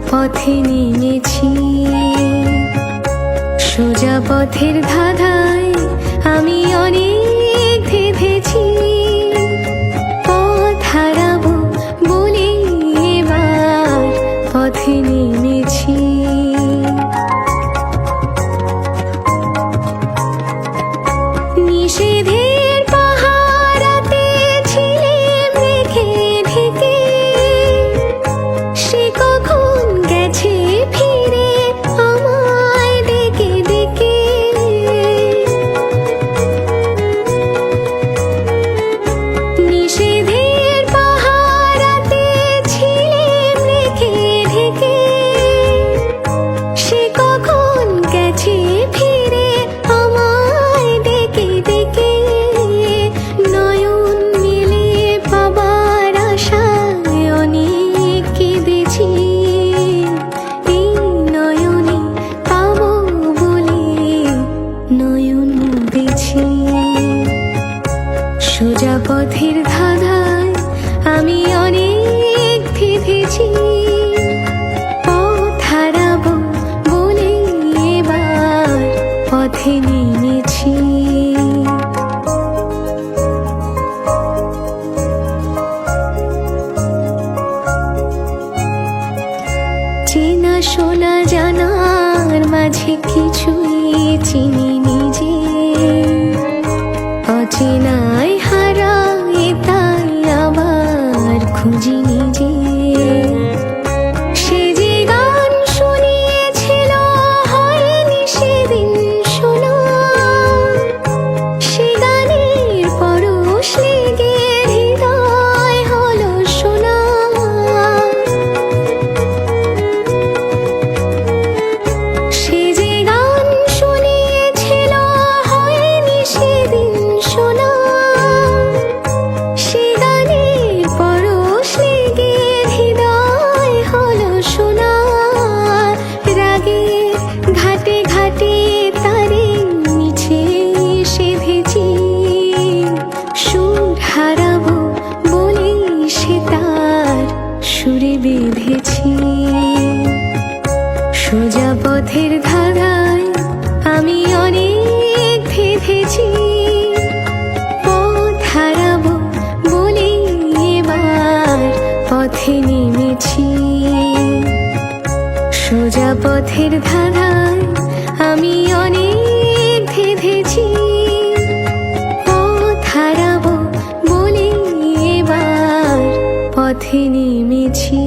পথে নেমেছি। সোজা পথের ধাঁধায় আমি অনেক ধেঁধেছি। পথ হারাবো বলে এবার পথে নেমেছি। নিষেধের পাহারাতে ছিলেম রেখে ঢেকে, সে কখন গেছে ফিরে আমায় ডেকে ডেকে। নিষেধের পাহারাতে ছিলেম রেখে ঢেকে, সে কখন গেছে ফিরে আমায় ডেকে ডেকে। নয়ন মেলে পাবার আশায় অনেক কেঁদেছি। এই নয়নে পাবো বলে নয়ন মুদেছি। সোজা পথের ধাঁধায় আমি অনেক ধেঁধেছি। পথ হারাবো বলে এবার পথে নেমেছি। চেনা শোনা জানার মাঝে কিছুই চিনি নিজে, অচেনায় হারায় তাই আবার খুঁজি নিজে। সে যে গান শুনিয়েছিল হয়নি সেদিন শোনা, সে গানের পরশ লেগে হৃদয় হলো শোনা। সে যে গান শুনিয়েছিল হয়নি সেদিন শোনা, সে গানের পরশ লেগে হৃদয় হলো শোনা। রাগে ঘাটে ঘাটে তারে মিছে সেধেছি। সুর হারাবো বলে সে তার সুরে বেঁধেছি। সোজা পথের ধাঁধায় আমি অনেক ধেঁধেছি। পথ হারাবো বলে এবার পথে নেমেছি। সোজা পথের ধাঁধায় আমি অনেক ধেঁধেছি। পথ হারাবো বলে এবার পথে নেমেছি।